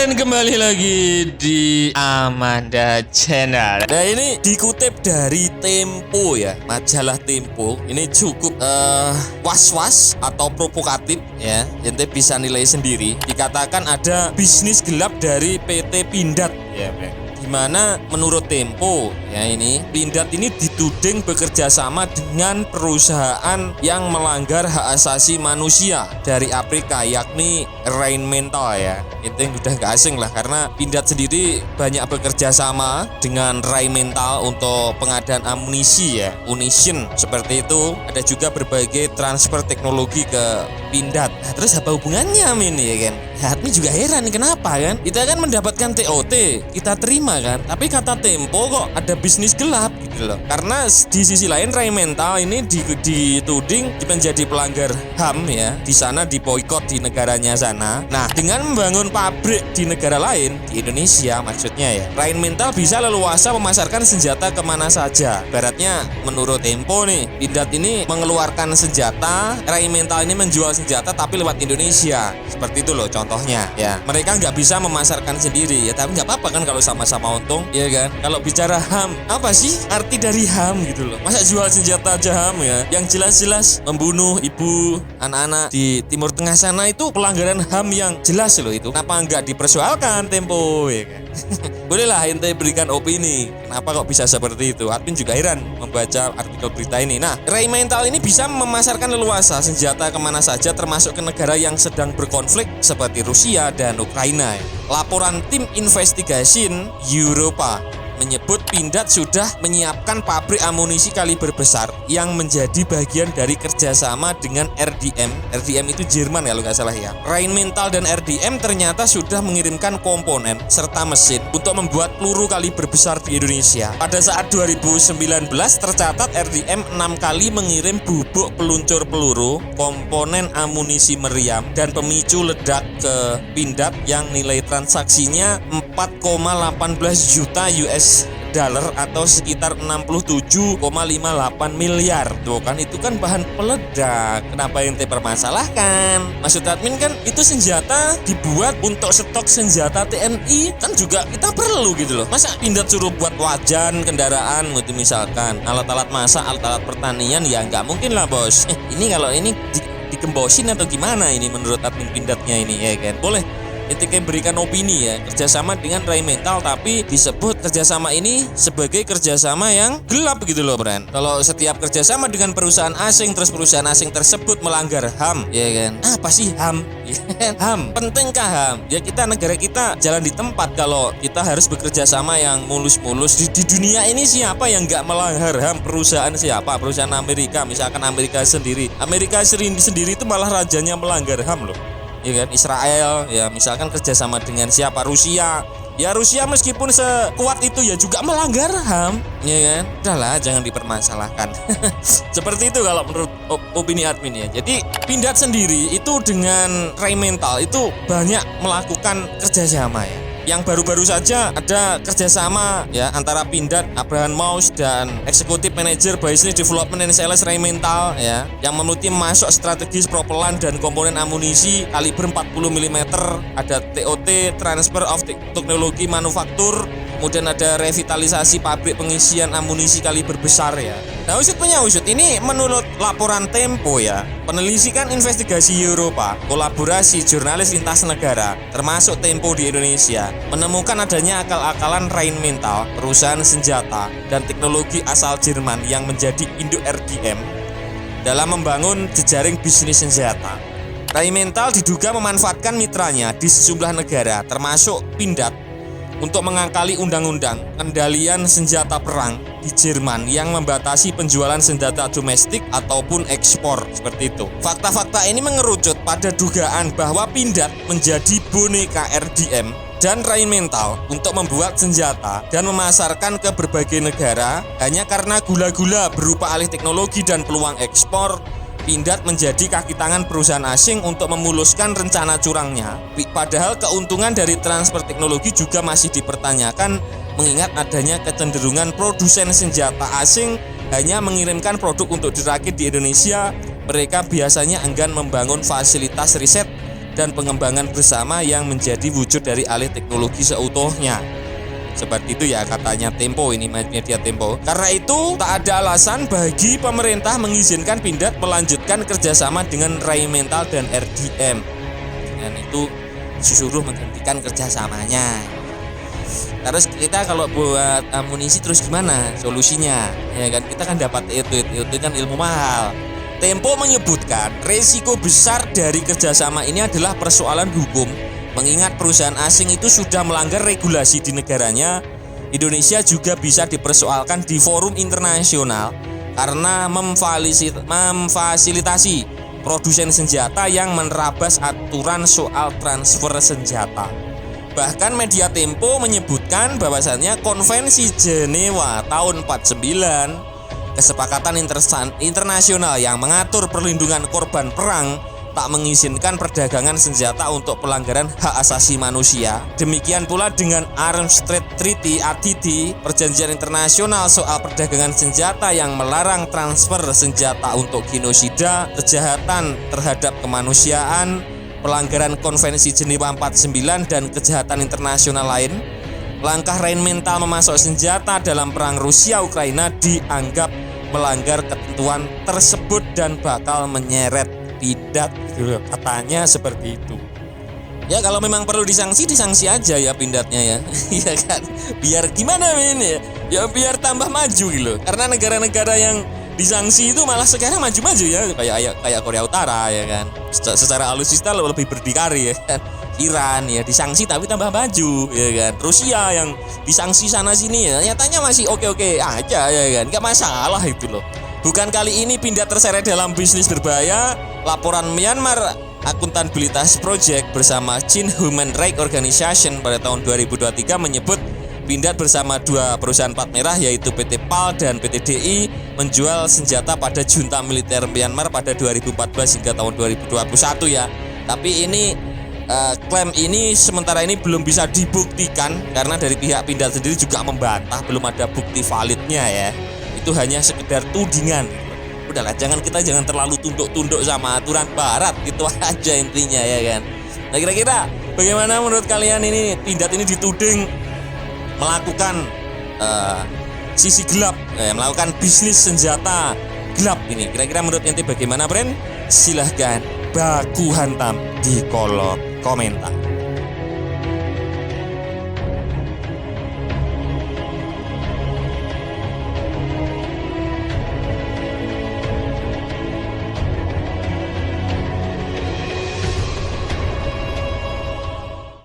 Dan kembali lagi di Amanda Channel. Nah, ini dikutip dari Tempo ya, majalah Tempo. Ini cukup was-was atau provokatif ya. Ente bisa nilai sendiri. Dikatakan ada bisnis gelap dari PT Pindad ya, dimana menurut Tempo ya, ini Pindad ini dituding bekerja sama dengan perusahaan yang melanggar hak asasi manusia dari Afrika, yakni Rheinmetall ya. Itu yang udah gak asing lah, karena Pindad sendiri banyak bekerja sama dengan Rheinmetall untuk pengadaan amunisi ya, munition seperti itu. Ada juga berbagai transfer teknologi ke Pindad. Nah, terus apa hubungannya Min ya kan? Admin juga heran kenapa kan? Kita kan mendapatkan TOT, kita terima kan, tapi kata Tempo kok ada bisnis gelap gitu loh. Karena di sisi lain Rheinmetall ini dituding menjadi pelanggar HAM ya, di sana diboikot di negaranya sana. Nah, dengan membangun pabrik di negara lain, di Indonesia maksudnya ya, Rheinmetall bisa leluasa memasarkan senjata kemana saja. Baratnya menurut Tempo nih, Pindad ini mengeluarkan senjata, Rheinmetall ini menjual senjata tapi lewat Indonesia. Seperti itu loh contohnya ya. Mereka nggak bisa memasarkan sendiri ya, tapi nggak apa-apa kan kalau sama-sama untung ya kan. Kalau bicara HAM, apa sih arti dari HAM gitu loh? Masa jual senjata aja HAM ya? Yang jelas-jelas membunuh ibu, anak-anak di Timur Tengah sana itu pelanggaran HAM yang jelas loh itu. Kenapa nggak dipersoalkan Tempo ya kan? Bolehlah ente berikan opini, kenapa kok bisa seperti itu? Admin juga heran membaca artikel berita ini. Nah, Rheinmetall ini bisa memasarkan leluasa senjata kemana saja, termasuk ke negara yang sedang berkonflik seperti Rusia dan Ukraina. Laporan tim investigasi Europa menyebut Pindad sudah menyiapkan pabrik amunisi kaliber besar yang menjadi bagian dari kerjasama dengan RDM. RDM itu Jerman kalau nggak salah ya. Rheinmetall dan RDM ternyata sudah mengirimkan komponen serta mesin untuk membuat peluru kaliber besar di Indonesia. Pada saat 2019 tercatat RDM 6 kali mengirim bubuk peluncur peluru, komponen amunisi meriam, dan pemicu ledak ke Pindad yang nilai transaksinya 4,18 juta US dollar atau sekitar 67,58 miliar. Tuh kan, itu kan bahan peledak. Kenapa ente permasalahkan? Maksud admin kan itu senjata dibuat untuk stok senjata TNI, kan juga kita perlu gitu loh. Masa Pindad suruh buat wajan kendaraan gitu misalkan, alat-alat masak, alat-alat pertanian, ya nggak mungkin lah bos. Ini kalau ini dikembosin atau gimana ini menurut admin Pindadnya ini ya kan? Boleh ketika berikan opini ya, kerjasama dengan Rheinmetall, tapi disebut kerjasama ini sebagai kerjasama yang gelap gitu loh Bran. Kalau setiap kerjasama dengan perusahaan asing, terus perusahaan asing tersebut melanggar HAM ya kan, apa sih HAM? HAM, pentingkah HAM? Ya kita, negara kita jalan di tempat kalau kita harus bekerja sama yang mulus-mulus. Di dunia ini siapa yang gak melanggar HAM? Perusahaan siapa? Perusahaan Amerika, misalkan Amerika sendiri itu malah rajanya melanggar HAM loh ya kan. Israel ya misalkan kerjasama dengan siapa? Rusia ya, Rusia meskipun sekuat itu ya juga melanggar HAM ya kan. Udahlah, jangan dipermasalahkan. Seperti itu kalau menurut opini admin ya. Jadi Pindad sendiri itu dengan Rheinmetall itu banyak melakukan kerjasama ya. Yang baru-baru saja ada kerjasama ya antara Pindad, Abraham Maus, dan Executive Manager Business Development and Sales Rheinmetall ya, yang menuti masuk strategis propelan dan komponen amunisi kaliber 40 mm. Ada TOT, Transfer of Technology Manufaktur, kemudian ada revitalisasi pabrik pengisian amunisi kaliber besar ya. Nah, usut ini menurut laporan Tempo ya, penelitian investigasi Europa, kolaborasi jurnalis lintas negara, termasuk Tempo di Indonesia, menemukan adanya akal-akalan Rheinmetall, perusahaan senjata dan teknologi asal Jerman yang menjadi induk RDM dalam membangun jejaring bisnis senjata. Rheinmetall diduga memanfaatkan mitranya di sejumlah negara, termasuk Pindad, untuk mengakali undang-undang kendalian senjata perang di Jerman yang membatasi penjualan senjata domestik ataupun ekspor seperti itu. Fakta-fakta ini mengerucut pada dugaan bahwa Pindad menjadi boneka RDM dan Rheinmetall untuk membuat senjata dan memasarkan ke berbagai negara hanya karena gula-gula berupa alih teknologi dan peluang ekspor. Pindad menjadi kaki tangan perusahaan asing untuk memuluskan rencana curangnya. Padahal keuntungan dari transfer teknologi juga masih dipertanyakan, mengingat adanya kecenderungan produsen senjata asing hanya mengirimkan produk untuk dirakit di Indonesia. Mereka biasanya enggan membangun fasilitas riset dan pengembangan bersama yang menjadi wujud dari alih teknologi seutuhnya. Seperti itu ya katanya Tempo, ini media Tempo. Karena itu tak ada alasan bagi pemerintah mengizinkan Pindad melanjutkan kerjasama dengan Rheinmetall dan RDM. Dan itu disuruh menghentikan kerjasamanya. Terus kita kalau buat amunisi terus gimana solusinya? Ya kan kita kan dapat itu kan ilmu mahal. Tempo menyebutkan resiko besar dari kerjasama ini adalah persoalan hukum. Mengingat perusahaan asing itu sudah melanggar regulasi di negaranya, Indonesia juga bisa dipersoalkan di forum internasional karena memfasilitasi produsen senjata yang menerabas aturan soal transfer senjata. Bahkan media Tempo menyebutkan bahwasannya Konvensi Jenewa tahun 49, kesepakatan internasional yang mengatur perlindungan korban perang, tak mengizinkan perdagangan senjata untuk pelanggaran hak asasi manusia. Demikian pula dengan Arms Trade Treaty (ATT), perjanjian internasional soal perdagangan senjata yang melarang transfer senjata untuk genosida, kejahatan terhadap kemanusiaan, pelanggaran Konvensi Jenewa 49 dan kejahatan internasional lain. Langkah Rheinmetall memasok senjata dalam perang Rusia-Ukraina dianggap melanggar ketentuan tersebut dan bakal menyeret Pindad, katanya seperti itu. Ya kalau memang perlu disangsi aja ya Pindadnya ya. Iya kan? Biar gimana men ya? Ya biar tambah maju gitu. Karena negara-negara yang disangsi itu malah sekarang maju-maju ya, kayak Korea Utara ya kan. Secara alutsista lebih berdikari ya kan. Iran ya disangsi tapi tambah maju ya kan. Rusia yang disangsi sana sini ya nyatanya masih oke-oke aja ya kan. Enggak masalah itu loh. Bukan kali ini Pindad terseret dalam bisnis berbahaya. Laporan Myanmar Accountability Project bersama Chin Human Rights Organization pada tahun 2023 menyebut Pindad bersama dua perusahaan plat merah yaitu PT PAL dan PT DI menjual senjata pada junta militer Myanmar pada 2014 hingga tahun 2021 ya. Tapi ini klaim ini sementara ini belum bisa dibuktikan karena dari pihak Pindad sendiri juga membantah belum ada bukti validnya ya. Itu hanya sekedar tudingan. Udahlah jangan terlalu tunduk sama aturan barat gitu aja intinya ya kan. Nah kira-kira bagaimana menurut kalian ini Pindad ini dituding melakukan sisi gelap, melakukan bisnis senjata gelap ini. Kira-kira menurut ente bagaimana, Bren? Silahkan baku hantam di kolom komentar.